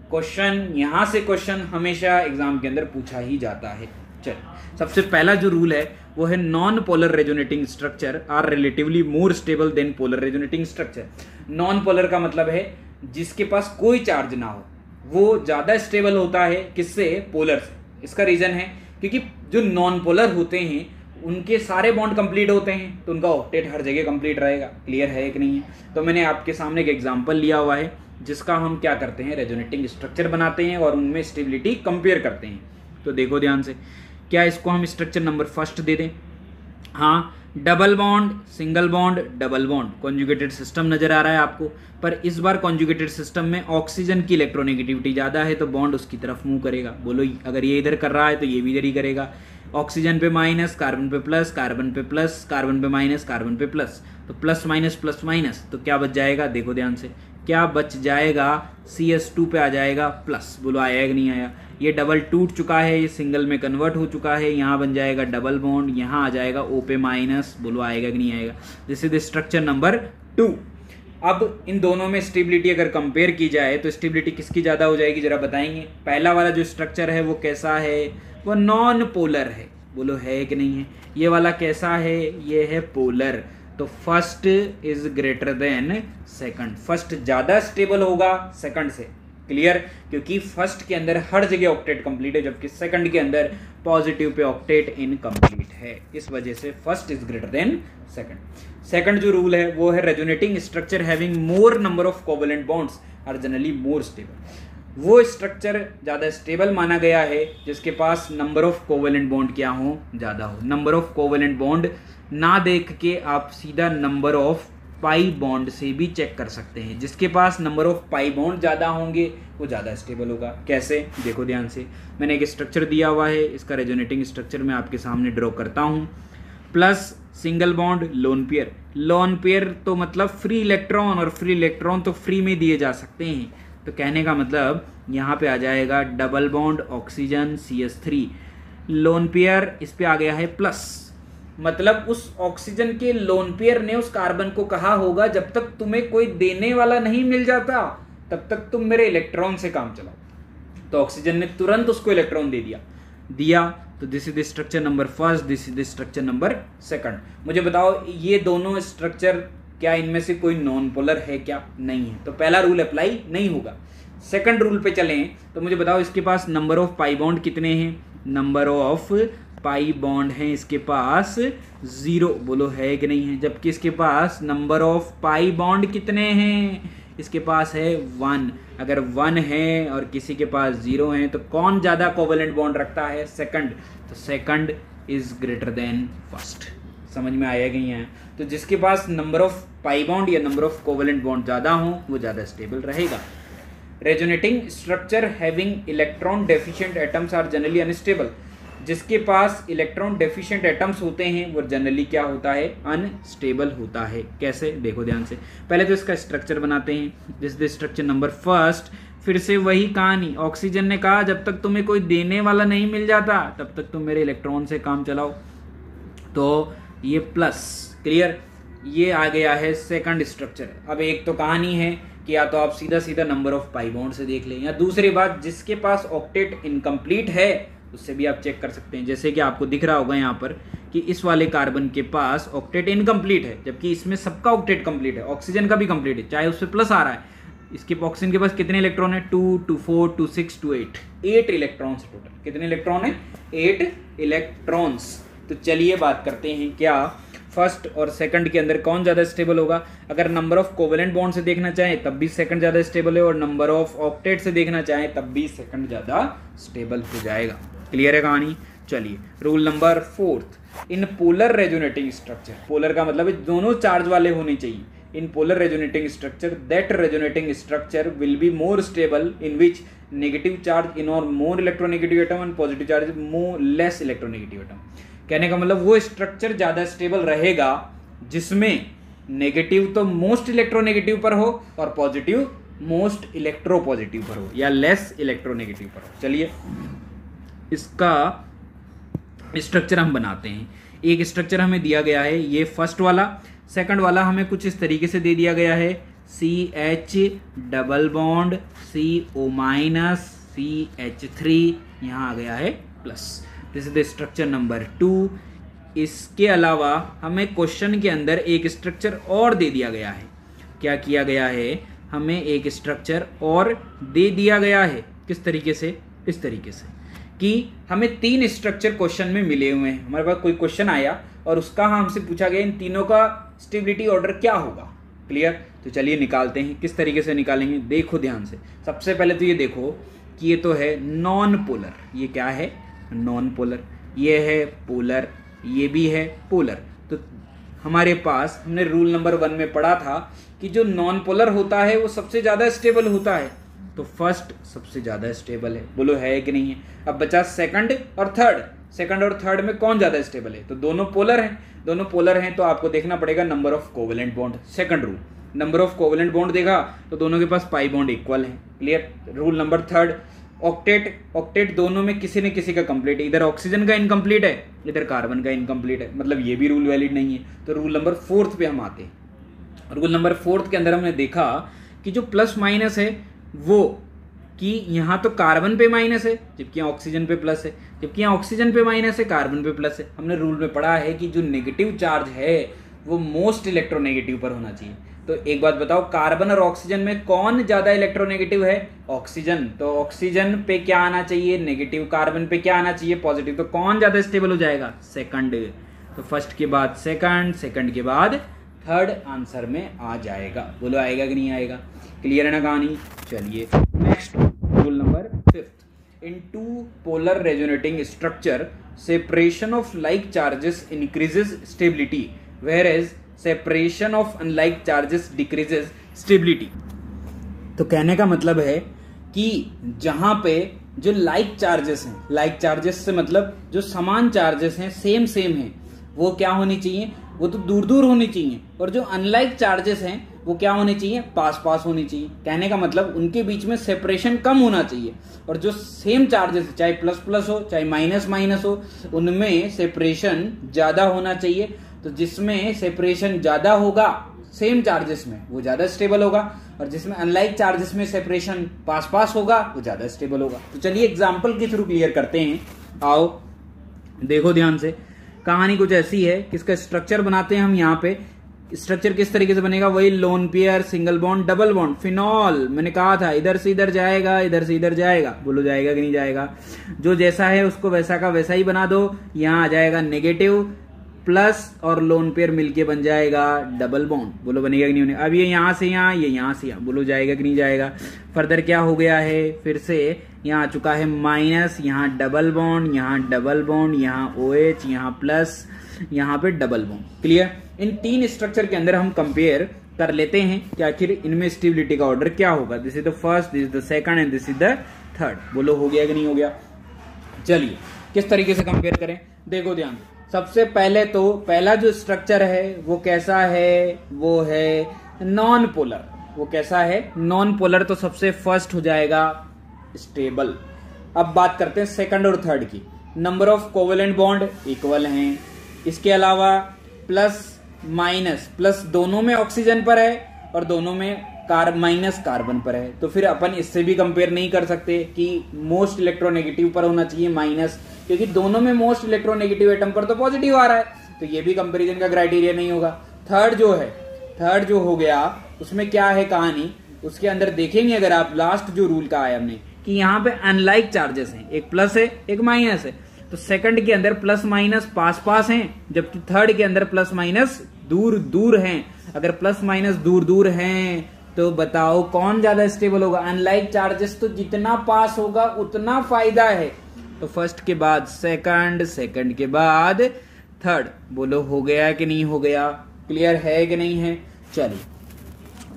क्वेश्चन, यहाँ से क्वेश्चन हमेशा एग्जाम के अंदर पूछा ही जाता है। चलिए सबसे पहला जो रूल है वो है non polar resonating structure are relatively more stable than polar resonating structure. Non polar का मतलब है जिसके पास कोई चार्ज ना हो, वो ज़्यादा स्टेबल होता है किससे? पोलर से। इसका रीज़न है क्योंकि जो नॉन पोलर होते हैं उनके सारे बॉन्ड कंप्लीट होते हैं तो उनका ऑक्टेट हर जगह कंप्लीट रहेगा। क्लियर है कि नहीं है? तो मैंने आपके सामने एक एग्जांपल लिया हुआ है जिसका हम क्या करते हैं, रेजोनेटिंग स्ट्रक्चर बनाते हैं और उनमें स्टेबिलिटी कंपेयर करते हैं। तो देखो ध्यान से, क्या इसको हम स्ट्रक्चर नंबर फर्स्ट दे दें? हाँ, double bond, single bond, double bond, conjugated system नजर आ रहा है आपको। पर इस बार कॉन्जुगेटेड सिस्टम में ऑक्सीजन की इलेक्ट्रोनेगेटिविटी ज़्यादा है तो बॉन्ड उसकी तरफ मूव करेगा। बोलो अगर ये इधर कर रहा है तो ये भी इधर ही करेगा। ऑक्सीजन पे माइनस, कार्बन पे प्लस, कार्बन पे प्लस, कार्बन पे माइनस, कार्बन पे प्लस, तो प्लस माइनस, तो क्या बच जाएगा? देखो ध्यान से, क्या बच जाएगा? CS2 पे आ जाएगा प्लस। बोलो आया कि नहीं आया? ये डबल टूट चुका है, ये सिंगल में कन्वर्ट हो चुका है, यहाँ बन जाएगा डबल बॉन्ड, यहाँ आ जाएगा O पे माइनस। बोलो आएगा कि नहीं आएगा? This is the structure number 2। अब इन दोनों में स्टेबिलिटी अगर कंपेयर की जाए तो स्टेबिलिटी किसकी ज़्यादा हो जाएगी जरा बताएंगे? पहला वाला जो स्ट्रक्चर है वो कैसा है? वो नॉन पोलर है। बोलो है कि नहीं है? ये वाला कैसा है? ये है पोलर। तो first is greater than second, first ज़्यादा स्टेबल होगा सेकंड से। क्लियर, क्योंकि फर्स्ट के अंदर हर जगह ऑक्टेट कंप्लीट है जबकि सेकंड के अंदर पॉजिटिव पे ऑक्टेट इनकम्प्लीट है, इस वजह से first is greater than second. Second जो रूल है वो है resonating structure having more number of covalent bonds are generally more stable. वो स्ट्रक्चर ज़्यादा स्टेबल माना गया है जिसके पास नंबर ऑफ कोवेलेंट बॉन्ड क्या हो, ज़्यादा हो। नंबर ऑफ कोवेलेंट बॉन्ड ना देख के आप सीधा नंबर ऑफ पाई बॉन्ड से भी चेक कर सकते हैं। जिसके पास नंबर ऑफ पाई बॉन्ड ज़्यादा होंगे वो ज़्यादा स्टेबल होगा। कैसे, देखो ध्यान से, मैंने एक स्ट्रक्चर दिया हुआ है, इसका रेजोनेटिंग स्ट्रक्चर मैं आपके सामने ड्रॉ करता हूँ। Plus single bond lone pair, lone pair तो मतलब फ्री इलेक्ट्रॉन, और फ्री इलेक्ट्रॉन तो फ्री में दिए जा सकते हैं, तो कहने का मतलब यहाँ पे आ जाएगा double bond oxygen CH3, lone pair इस पे आ गया है प्लस, मतलब उस ऑक्सीजन के लोन पेयर ने उस कार्बन को कहा होगा जब तक तुम्हें कोई देने वाला नहीं मिल जाता तब तक तुम मेरे इलेक्ट्रॉन से काम चलाओ, तो ऑक्सीजन ने तुरंत उसको इलेक्ट्रॉन दे दिया तो this is the structure number first, this is the structure number second. मुझे बताओ ये दोनों स्ट्रक्चर क्या इनमें से कोई नॉन पोलर है क्या? नहीं है, तो पहला रूल अप्लाई नहीं होगा। सेकंड रूल पे चलें तो मुझे बताओ इसके पास नंबर ऑफ पाई बॉन्ड कितने हैं? नंबर ऑफ पाई बॉन्ड हैं इसके पास 0, बोलो है कि नहीं है, जबकि इसके पास नंबर ऑफ पाई बॉन्ड कितने हैं? इसके पास है 1। अगर 1 है और किसी के पास 0 है तो कौन ज़्यादा कोवेलेंट बॉन्ड रखता है? सेकंड, तो second is greater than first. समझ में आया कि नहीं? तो जिसके पास नंबर ऑफ पाई बॉन्ड या नंबर ऑफ कोवेलेंट बॉन्ड ज़्यादा हो वो ज़्यादा स्टेबल रहेगा। Resonating structure having electron deficient atoms are generally unstable, जिसके पास इलेक्ट्रॉन डेफिशिएंट एटम्स होते हैं वो जनरली क्या होता है? अनस्टेबल होता है। कैसे, देखो ध्यान से, पहले तो इसका स्ट्रक्चर बनाते हैं। This the structure number first, फिर से वही कहानी, ऑक्सीजन ने कहा जब तक तुम्हें कोई देने वाला नहीं मिल जाता तब तक तुम मेरे इलेक्ट्रॉन से काम चलाओ, तो ये प्लस, क्लियर, ये आ गया है सेकंड स्ट्रक्चर। अब एक तो कहानी है कि या तो आप सीधा सीधा नंबर ऑफ पाई बॉन्ड से देख लें, या दूसरी बात जिसके पास ऑक्टेट इनकम्प्लीट है उससे भी आप चेक कर सकते हैं। जैसे कि आपको दिख रहा होगा यहाँ पर कि इस वाले कार्बन के पास ऑक्टेट इनकम्प्लीट है जबकि इसमें सबका ऑक्टेट कंप्लीट है, ऑक्सीजन का भी कंप्लीट है, चाहे उस पर प्लस आ रहा है। इसके ऑक्सीजन के पास कितने इलेक्ट्रॉन है? 2, 2, 4, 2, 6, 2, 8 इलेक्ट्रॉन्स टोटल। कितने इलेक्ट्रॉन है? 8 इलेक्ट्रॉन्स। तो चलिए बात करते हैं क्या फर्स्ट और सेकंड के अंदर कौन ज़्यादा स्टेबल होगा। अगर नंबर ऑफ कोवेलेंट बॉन्ड से देखना चाहें तब भी सेकंड ज़्यादा स्टेबल है, और नंबर ऑफ ऑक्टेट से देखना चाहें तब भी सेकंड ज़्यादा स्टेबल हो जाएगा। क्लियर है कहानी? चलिए rule number 4, in polar resonating structure, polar का मतलब है दोनों चार्ज वाले होने चाहिए। In polar resonating structure that resonating structure will be more stable in which negative charge in और more electronegative atom and positive charge more less electronegative atom. कहने का मतलब वो स्ट्रक्चर ज़्यादा स्टेबल रहेगा जिसमें नेगेटिव तो मोस्ट इलेक्ट्रोनेगेटिव पर हो और पॉजिटिव मोस्ट इलेक्ट्रोपॉजिटिव पर हो, या लेस इलेक्ट्रोनेगेटिव पर हो। चलिए इसका स्ट्रक्चर हम बनाते हैं। एक स्ट्रक्चर हमें दिया गया है ये फर्स्ट वाला, सेकंड वाला हमें कुछ इस तरीके से दे दिया गया है CH double bond CO minus CH3, यहाँ आ गया है plus. This is the structure number 2। इसके अलावा हमें क्वेश्चन के अंदर एक स्ट्रक्चर और दे दिया गया है। क्या किया गया है? हमें एक स्ट्रक्चर और दे दिया गया है। किस तरीके से? इस तरीके से कि हमें 3 स्ट्रक्चर क्वेश्चन में मिले हुए हैं। हमारे पास कोई क्वेश्चन आया और उसका हमसे पूछा गया इन तीनों का स्टेबिलिटी ऑर्डर क्या होगा। क्लियर? तो चलिए निकालते हैं। किस तरीके से निकालेंगे देखो ध्यान से। सबसे पहले तो ये देखो कि ये तो है नॉन पोलर, ये क्या है? Non polar. ये है पोलर, ये भी है पोलर। तो हमारे पास हमने रूल नंबर 1 में पढ़ा था कि जो नॉन पोलर होता है वो सबसे ज़्यादा स्टेबल होता है, तो फर्स्ट सबसे ज़्यादा स्टेबल है, बोलो है कि नहीं है। अब बचा सेकंड और थर्ड। सेकंड और थर्ड में कौन ज़्यादा स्टेबल है? तो दोनों पोलर हैं। दोनों पोलर हैं तो आपको देखना पड़ेगा number of covalent bond. Second rule, number of covalent bond देखा तो दोनों के पास पाई बॉन्ड इक्वल है। क्लियर? रूल नंबर 3, ऑक्टेट दोनों में किसी न किसी का कंप्लीट है, इधर ऑक्सीजन का इनकम्प्लीट है, इधर कार्बन का इनकम्प्लीट है, मतलब ये भी रूल वैलिड नहीं है। तो रूल नंबर 4 पे हम आते हैं। रूल नंबर 4 के अंदर हमने देखा कि जो प्लस माइनस है वो कि यहाँ तो कार्बन पे माइनस है जबकि यहाँ ऑक्सीजन पे प्लस है, जबकि यहाँ ऑक्सीजन पे माइनस है कार्बन पे प्लस है। हमने रूल में पढ़ा है कि जो नेगेटिव चार्ज है वो मोस्ट इलेक्ट्रोनेगेटिव पर होना चाहिए। तो तो एक बात बताओ, कार्बन और ऑक्सीजन में कौन ज्यादा इलेक्ट्रोनेगेटिव है? ऑक्सीजन। तो ऑक्सीजन पे क्या आना चाहिए? नेगेटिव। कार्बन पे क्या आना चाहिए? पॉजिटिव। तो कौन ज्यादा स्टेबल हो जाएगा? सेकंड। तो फर्स्ट के बाद सेकंड, सेकंड के बाद थर्ड आंसर में आ जाएगा। बोलो आएगा कि नहीं आएगा? क्लियर है ना कहानी? चलिए next rule number 5। In two polar resonating structure separation of like charges increases stability whereas separation of unlike charges decreases stability. तो कहने का मतलब है कि जहां पे जो लाइक चार्जेस हैं, लाइक चार्जेस से मतलब जो समान चार्जेस हैं, सेम सेम हैं, वो क्या होनी चाहिए? वो तो दूर दूर होनी चाहिए। और जो अनलाइक चार्जेस हैं वो क्या होने चाहिए? पास पास होनी चाहिए। कहने का मतलब उनके बीच में सेपरेशन कम होना चाहिए। और जो सेम चार्जेस, चाहे प्लस प्लस हो चाहे माइनस माइनस हो, उनमें सेपरेशन ज्यादा होना चाहिए। तो जिसमें सेपरेशन ज्यादा होगा सेम चार्जेस में, वो ज्यादा स्टेबल होगा। और जिसमें अनलाइक चार्जेस में सेपरेशन पास पास होगा, वो ज्यादा स्टेबल होगा। तो चलिए एग्जाम्पल के थ्रू क्लियर करते हैं। आओ देखो ध्यान से। कहानी कुछ ऐसी है कि इसका स्ट्रक्चर बनाते हैं हम। यहाँ पे स्ट्रक्चर किस तरीके से बनेगा? वही lone pair, single bond, double bond. Phenol मैंने कहा था इधर से इधर जाएगा, इधर से इधर जाएगा। बोलो जाएगा कि नहीं जाएगा? जो जैसा है उसको वैसा का वैसा ही बना दो। यहाँ आ जाएगा नेगेटिव प्लस और लोन पेयर मिलके बन जाएगा डबल बॉन्ड। बोलो बनेगा कि नहीं बनेगा? अब ये यहाँ से यहाँ, ये यहाँ से यहाँ। बोलो जाएगा कि नहीं जाएगा? फर्दर क्या हो गया है? फिर से यहाँ आ चुका है माइनस, यहाँ डबल बॉन्ड, यहाँ डबल बॉन्ड, यहाँ OH, यहाँ प्लस, यहाँ पे डबल बॉन्ड। क्लियर? इन तीन स्ट्रक्चर के अंदर हम कंपेयर कर लेते हैं कि आखिर इनमें स्टेबिलिटी का ऑर्डर क्या होगा। This is the first, this is the second and this is the third. बोलो हो गया कि नहीं हो गया? चलिए किस तरीके से कंपेयर करें, देखो ध्यान। सबसे पहले तो पहला जो स्ट्रक्चर है वो कैसा है? वो है नॉन पोलर। वो कैसा है? Non polar. तो सबसे फर्स्ट हो जाएगा स्टेबल। अब बात करते हैं सेकंड और थर्ड की। Number of covalent bond equal हैं। इसके अलावा प्लस माइनस, प्लस दोनों में ऑक्सीजन पर है और दोनों में माइनस कार्बन पर है। तो फिर अपन इससे भी कंपेयर नहीं कर सकते कि मोस्ट इलेक्ट्रोनेगेटिव पर होना चाहिए माइनस, क्योंकि दोनों में मोस्ट इलेक्ट्रोनेगेटिव एटम पर तो पॉजिटिव आ रहा है। तो ये भी कंपैरिजन का क्राइटेरिया नहीं होगा। थर्ड जो है, थर्ड जो हो गया, उसमें क्या है कहानी? उसके अंदर देखेंगे अगर आप, लास्ट जो रूल का आया हमने कि यहाँ पे अनलाइक चार्जेस हैं, एक प्लस है एक माइनस है। तो सेकंड के अंदर प्लस माइनस पास पास हैं, जबकि थर्ड के अंदर प्लस माइनस दूर दूर हैं। अगर प्लस माइनस दूर दूर हैं तो बताओ कौन ज्यादा स्टेबल होगा? अनलाइक चार्जेस तो जितना पास होगा उतना फायदा है। तो फर्स्ट के बाद सेकंड, सेकंड के बाद थर्ड। बोलो हो गया कि नहीं हो गया? क्लियर है कि नहीं है? चलिए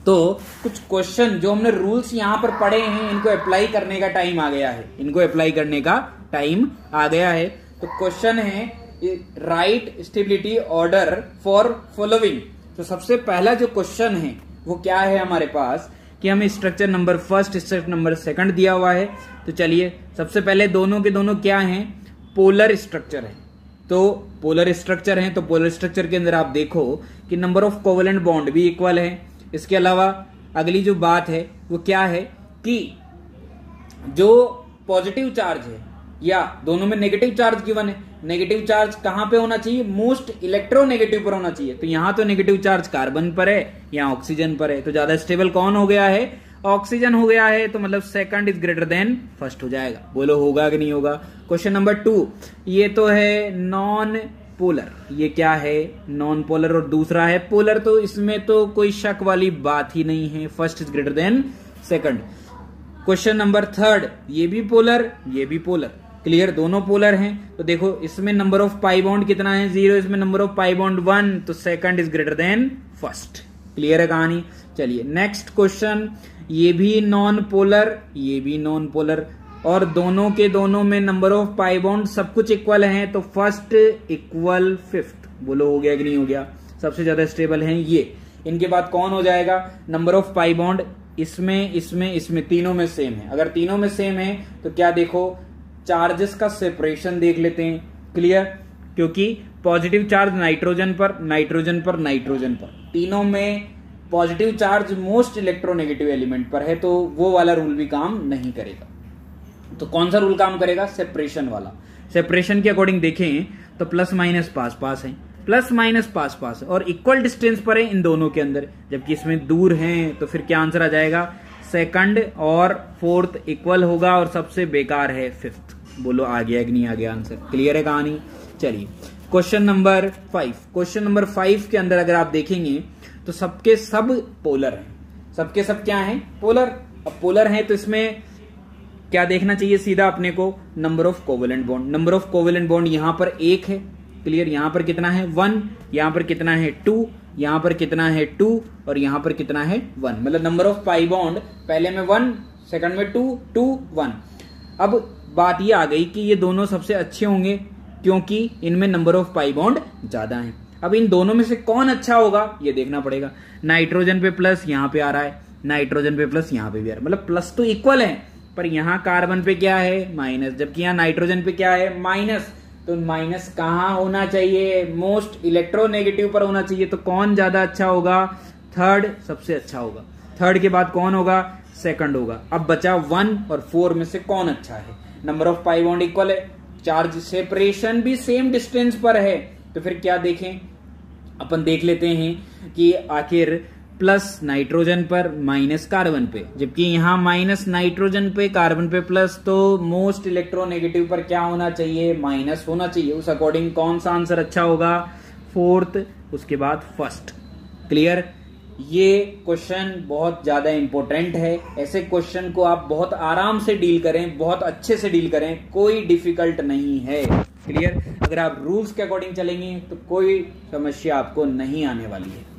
तो कुछ क्वेश्चन जो हमने रूल्स यहां पर पढ़े हैं, इनको अप्लाई करने का टाइम आ गया है। इनको अप्लाई करने का टाइम आ गया है। तो क्वेश्चन है right stability order for following. तो सबसे पहला जो क्वेश्चन है वो क्या है हमारे पास कि हमें structure number first, structure number second दिया हुआ है। तो चलिए सबसे पहले दोनों के दोनों क्या हैं? पोलर स्ट्रक्चर है। तो पोलर स्ट्रक्चर है, तो पोलर स्ट्रक्चर के अंदर आप देखो कि नंबर ऑफ कोवेलेंट बॉन्ड भी इक्वल है। इसके अलावा अगली जो बात है वो क्या है कि जो पॉजिटिव चार्ज है या दोनों में नेगेटिव चार्ज गिवन है, नेगेटिव चार्ज कहां पे होना चाहिए? मोस्ट इलेक्ट्रोनेगेटिव पर होना चाहिए। तो यहां तो नेगेटिव चार्ज कार्बन पर है, यहां ऑक्सीजन पर है। तो ज्यादा स्टेबल कौन हो गया है? ऑक्सीजन हो गया है। तो मतलब second is greater than first हो जाएगा। बोलो होगा कि नहीं होगा? क्वेश्चन नंबर 2, ये तो है नॉन पोलर। ये क्या है? Non polar. और दूसरा है पोलर। तो इसमें तो कोई शक वाली बात ही नहीं है, first is greater than second. Question number 3, ये भी पोलर, ये भी पोलर। क्लियर? दोनों पोलर हैं। तो देखो इसमें नंबर ऑफ पाई बॉन्ड कितना है? 0। इसमें नंबर ऑफ पाई बॉन्ड 1। तो second is greater than first. Clear है कहानी? चलिए नेक्स्ट क्वेश्चन, ये भी नॉन पोलर, ये भी नॉन पोलर, और दोनों के दोनों में नंबर ऑफ पाई बॉन्ड सब कुछ इक्वल है। तो फर्स्ट इक्वल फिफ्थ। बोलो हो गया कि नहीं हो गया? सबसे ज्यादा स्टेबल है ये। इनके बाद कौन हो जाएगा? नंबर ऑफ पाई बॉन्ड इसमें इसमें इसमें तीनों में सेम है। अगर तीनों में सेम है तो क्या देखो, चार्जेस का सेपरेशन देख लेते हैं। क्लियर? क्योंकि पॉजिटिव चार्ज नाइट्रोजन पर, नाइट्रोजन पर, नाइट्रोजन पर, तीनों में positive charge most electronegative element पर है। तो वो वाला रूल भी काम नहीं करेगा। तो कौन सा रूल काम करेगा? सेपरेशन वाला। सेपरेशन के अकॉर्डिंग देखें तो प्लस माइनस पास पास है, प्लस माइनस पास पास और इक्वल डिस्टेंस पर है इन दोनों के अंदर, जबकि इसमें दूर हैं, तो फिर क्या आंसर आ जाएगा, सेकंड और फोर्थ इक्वल होगा और सबसे बेकार है फिफ्थ। बोलो आ गया कि नहीं आ गया आंसर, क्लियर है कहानी। चलिए क्वेश्चन नंबर 5। क्वेश्चन नंबर 5 के अंदर अगर आप देखेंगे तो सबके सब पोलर हैं, सबके सब क्या हैं, पोलर। अब पोलर हैं तो इसमें क्या देखना चाहिए सीधा अपने को, number of covalent bond. Number of covalent bond यहां पर 1 है, क्लियर। यहां पर कितना है 1, यहां पर कितना है 2, यहां पर कितना है 2 और यहां पर कितना है 1, मतलब नंबर ऑफ पाई बॉन्ड पहले में 1, सेकंड में 2, 2, 1। अब बात ये आ गई कि ये दोनों सबसे अच्छे होंगे क्योंकि इनमें नंबर ऑफ पाई बॉन्ड ज्यादा है। अब इन दोनों में से कौन अच्छा होगा ये देखना पड़ेगा। नाइट्रोजन पे प्लस यहां पे आ रहा है, नाइट्रोजन पे प्लस यहां पे भी आ रहा है, मतलब प्लस तो इक्वल है, पर यहां कार्बन पे क्या है माइनस, जबकि यहां नाइट्रोजन पे क्या है माइनस। तो माइनस कहां होना चाहिए, मोस्ट इलेक्ट्रोनेगेटिव पर होना चाहिए। तो कौन ज्यादा अच्छा होगा, थर्ड सबसे अच्छा होगा। थर्ड के बाद कौन होगा, सेकंड होगा। अब बचा 1 और 4 में से कौन अच्छा है, number of pi bond equal है, चार्ज सेपरेशन भी सेम डिस्टेंस पर है, तो फिर क्या देखें, अपन देख लेते हैं कि आखिर प्लस नाइट्रोजन पर माइनस कार्बन पे, जबकि यहां माइनस नाइट्रोजन पे कार्बन पे प्लस, तो मोस्ट इलेक्ट्रोनेगेटिव पर क्या होना चाहिए, माइनस होना चाहिए। उस अकॉर्डिंग कौन सा आंसर अच्छा होगा, फोर्थ, उसके बाद फर्स्ट, क्लियर। ये क्वेश्चन बहुत ज्यादा इंपॉर्टेंट है, ऐसे क्वेश्चन को आप बहुत आराम से डील करें, बहुत अच्छे से डील करें, कोई डिफिकल्ट नहीं है, क्लियर। अगर आप रूल्स के अकॉर्डिंग चलेंगे तो कोई समस्या आपको नहीं आने वाली है।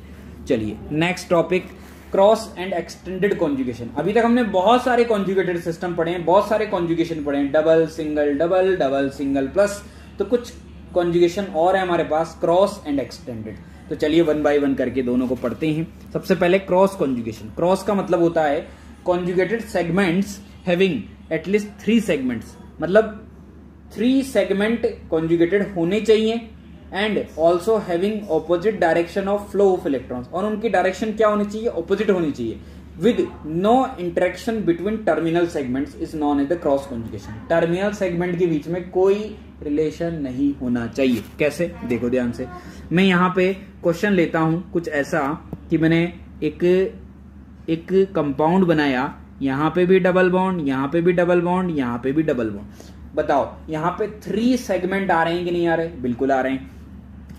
चलिए next topic, cross and extended conjugation. अभी तक हमने बहुत सारे कॉन्जुगेटेड सिस्टम पढ़े हैं, बहुत सारे कॉन्जुगेशन पढ़े हैं, double single double, double single plus, तो कुछ कॉन्जुगेशन और है हमारे पास, क्रॉस एंड एक्सटेंडेड। तो चलिए 1 बाय 1 करके दोनों को पढ़ते हैं। सबसे पहले क्रॉस कॉन्जुगेशन। क्रॉस का मतलब होता है conjugated segments having at least 3 segments, मतलब 3 सेगमेंट कॉन्जुगेटेड होने चाहिए, and also having opposite direction of flow of electrons, और उनकी डायरेक्शन क्या होनी चाहिए, ऑपोजिट होनी चाहिए, with no interaction between terminal segments is known as the cross conjugation. Terminal segment के बीच में कोई रिलेशन नहीं होना चाहिए। कैसे, देखो ध्यान से। मैं यहां पे क्वेश्चन लेता हूं कुछ ऐसा कि मैंने एक कंपाउंड बनाया, यहां पे भी डबल बॉन्ड, यहां पे भी डबल बॉन्ड, यहां पे भी डबल बॉन्ड। बताओ यहां पे 3 सेगमेंट आ रहे हैं कि नहीं आ रहे, बिल्कुल आ रहे हैं।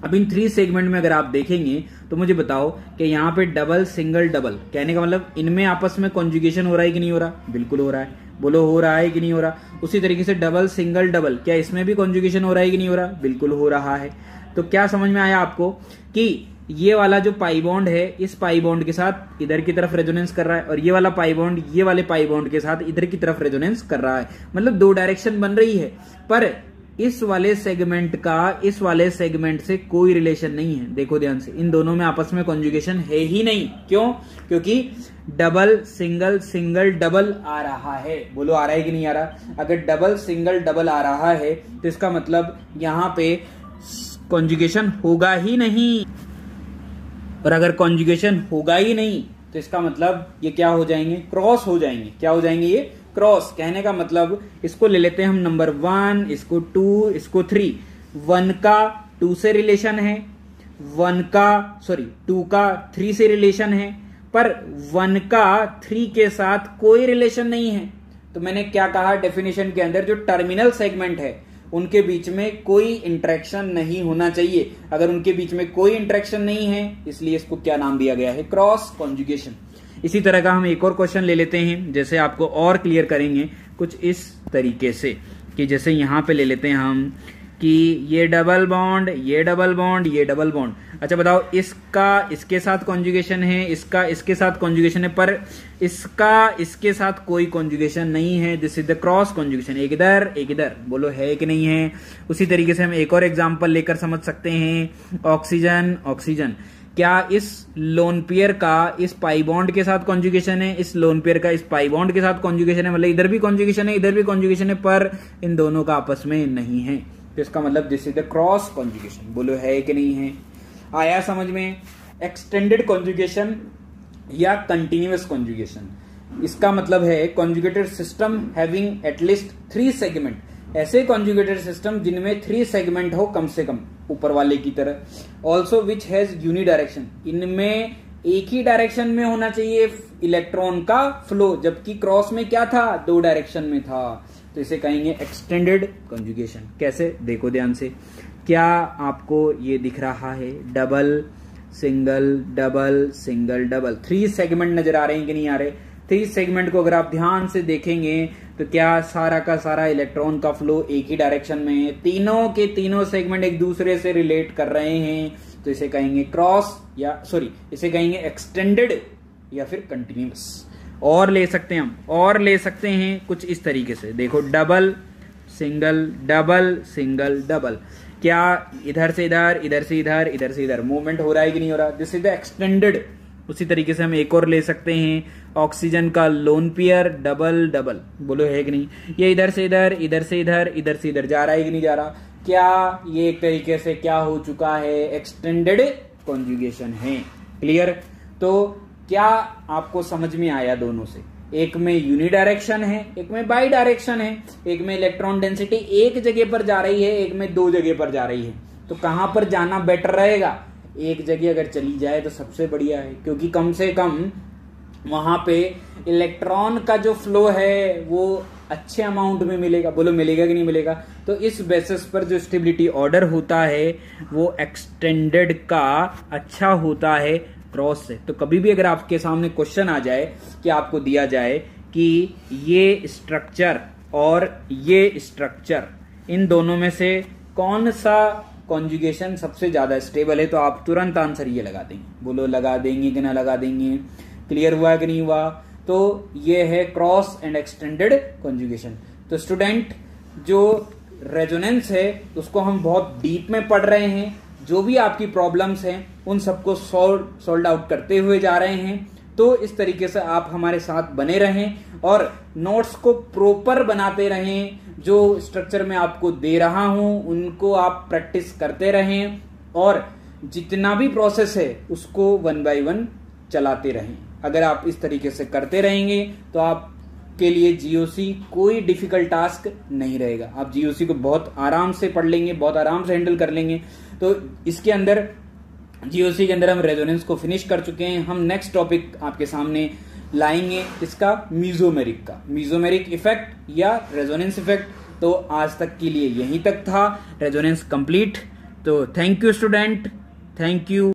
अब इन 3 सेगमेंट में अगर आप देखेंगे तो मुझे बताओ कि यहाँ पे डबल सिंगल डबल, कहने का मतलब इनमें आपस में कॉन्जुगेशन हो रहा है कि नहीं हो रहा, बिल्कुल हो रहा है। बोलो हो रहा है कि नहीं हो रहा। उसी तरीके से डबल सिंगल डबल, क्या इसमें भी कॉन्जुगेशन हो रहा है कि नहीं हो रहा, बिल्कुल हो रहा है। तो क्या समझ में आया आपको कि ये वाला जो पाई बॉन्ड है इस पाई बॉन्ड के साथ इधर की तरफ रेजोनेंस कर रहा है, और ये वाला पाई बॉन्ड ये वाले पाई बॉन्ड के साथ इधर की तरफ रेजोनेंस कर रहा है, मतलब 2 डायरेक्शन बन रही है, पर इस वाले सेगमेंट का इस वाले सेगमेंट से कोई रिलेशन नहीं है। देखो ध्यान से, इन दोनों में आपस में कॉन्जुगेशन है ही नहीं। क्यों, क्योंकि डबल सिंगल सिंगल डबल आ रहा है। बोलो आ रहा है कि नहीं आ रहा। अगर डबल सिंगल डबल आ रहा है तो इसका मतलब यहां पे कॉन्जुगेशन होगा ही नहीं, और अगर कॉन्जुगेशन होगा ही नहीं तो इसका मतलब ये क्या हो जाएंगे, क्रॉस हो जाएंगे। क्या हो जाएंगे ये, क्रॉस। कहने का मतलब इसको ले लेते हैं हम नंबर 1, इसको 2, इसको 3। 1 का 2 से रिलेशन है, 2 का 3 से रिलेशन है, पर 1 का 3 के साथ कोई रिलेशन नहीं है। तो मैंने क्या कहा डेफिनेशन के अंदर, जो टर्मिनल सेगमेंट है उनके बीच में कोई इंटरेक्शन नहीं होना चाहिए। अगर उनके बीच में कोई इंटरेक्शन नहीं है, इसलिए इसको क्या नाम दिया गया है, क्रॉस कॉन्जुगेशन। इसी तरह का हम एक और क्वेश्चन ले लेते हैं, जैसे आपको और क्लियर करेंगे कुछ इस तरीके से, कि जैसे यहां पे ले लेते हैं हम कि ये डबल बॉन्ड, ये डबल बॉन्ड, ये डबल बॉन्ड। अच्छा बताओ, इसका इसके साथ कॉन्जुगेशन है, इसका इसके साथ कॉन्जुगेशन है, पर इसका इसके साथ कोई कॉन्जुगेशन नहीं है। This is the cross conjugation. एक इधर एक इधर, बोलो है कि नहीं है। उसी तरीके से हम एक और एग्जांपल लेकर समझ सकते हैं। ऑक्सीजन ऑक्सीजन, क्या इस लोन पेयर का इस पाई बॉन्ड के साथ कॉन्जुगेशन है, इस लोन पेयर का इस पाई बॉन्ड के साथ कॉन्जुगेशन है, मतलब इधर भी कॉन्जुगेशन है इधर भी कॉन्जुगेशन है, पर इन दोनों का आपस में नहीं है। तो इसका मतलब this is the cross conjugation. बोलो है कि नहीं है। आया समझ में। एक्सटेंडेड कॉन्जुगेशन या कंटिन्यूअस कॉन्जुगेशन, इसका मतलब है conjugated system having at least 3 segment ऐसे कॉन्जुगेटेड सिस्टम जिनमें 3 सेगमेंट हो कम से कम ऊपर वाले की तरह। Also which has uni direction, इनमें एक ही डायरेक्शन में होना चाहिए इलेक्ट्रॉन का फ्लो, जबकि क्रॉस में क्या था, 2 डायरेक्शन में था। तो इसे कहेंगे एक्सटेंडेड कॉन्जुगेशन। कैसे, देखो ध्यान से, क्या आपको ये दिख रहा है, double single double single double, 3 segment नजर आ रहे हैं कि नहीं आ रहे। 3 सेगमेंट को अगर आप ध्यान से देखेंगे तो क्या सारा का सारा इलेक्ट्रॉन का फ्लो एक ही डायरेक्शन में है, तीनों के तीनों सेगमेंट एक दूसरे से रिलेट कर रहे हैं। तो इसे कहेंगे क्रॉस, या सॉरी इसे कहेंगे एक्सटेंडेड या फिर कंटिन्यूअस। और ले सकते हैं हम, और ले सकते हैं कुछ इस तरीके से, देखो double single double single double, क्या इधर से इधर, इधर से इधर, इधर से इधर मूवमेंट हो रहा है कि नहीं हो रहा, दिस इज द एक्सटेंडेड। उसी तरीके से हम एक और ले सकते हैं, ऑक्सीजन का लोन पेयर डबल डबल, बोलो है कि नहीं, ये इधर से इधर, इधर से इधर, इधर से इधर जा रहा है कि नहीं जा रहा, क्या ये एक तरीके से क्या हो चुका है, एक्सटेंडेड कॉन्जुगेशन है। क्लियर। तो क्या आपको समझ में आया दोनों से, एक में यूनि डायरेक्शन है, एक में बाई डायरेक्शन है, एक में इलेक्ट्रॉन डेंसिटी एक जगह पर जा रही है, एक में 2 जगह पर जा रही है। तो कहां पर जाना बेटर रहेगा, एक जगह अगर चली जाए तो सबसे बढ़िया है, क्योंकि कम से कम वहां पे इलेक्ट्रॉन का जो फ्लो है वो अच्छे अमाउंट में मिलेगा। बोलो मिलेगा कि नहीं मिलेगा। तो इस बेसिस पर जो स्टेबिलिटी ऑर्डर होता है वो एक्सटेंडेड का अच्छा होता है क्रॉस से। तो कभी भी अगर आपके सामने क्वेश्चन आ जाए कि आपको दिया जाए कि ये स्ट्रक्चर और ये स्ट्रक्चर, इन दोनों में से कौन सा कॉन्जुगेशन सबसे ज्यादा स्टेबल है, तो आप तुरंत आंसर ये लगा देंगे। बोलो लगा देंगे कि ना लगा देंगे। क्लियर हुआ कि नहीं हुआ। तो ये है क्रॉस एंड एक्सटेंडेड कॉन्जुगेशन। तो स्टूडेंट, जो रेजोनेंस है उसको हम बहुत डीप में पढ़ रहे हैं, जो भी आपकी प्रॉब्लम्स हैं उन सबको सॉल्व आउट करते हुए जा रहे हैं। तो इस तरीके से आप हमारे साथ बने रहें और नोट्स को प्रॉपर बनाते रहें। जो स्ट्रक्चर मैं आपको दे रहा हूं उनको आप प्रैक्टिस करते रहें और जितना भी प्रोसेस है उसको 1 by 1 चलाते रहें। अगर आप इस तरीके से करते रहेंगे तो आपके लिए जीओसी कोई डिफिकल्ट टास्क नहीं रहेगा। आप जीओसी को बहुत आराम से पढ़ लेंगे, बहुत आराम से हैंडल कर लेंगे। तो इसके अंदर जीओसी के अंदर हम रेजोनेंस को फिनिश कर चुके हैं। हम नेक्स्ट टॉपिक आपके सामने लाएंगे इसका मीजोमेरिक का, मीजोमेरिक इफेक्ट या रेजोनेंस इफेक्ट। तो आज तक के लिए यहीं तक था, रेजोनेंस कंप्लीट। तो thank you student, thank you.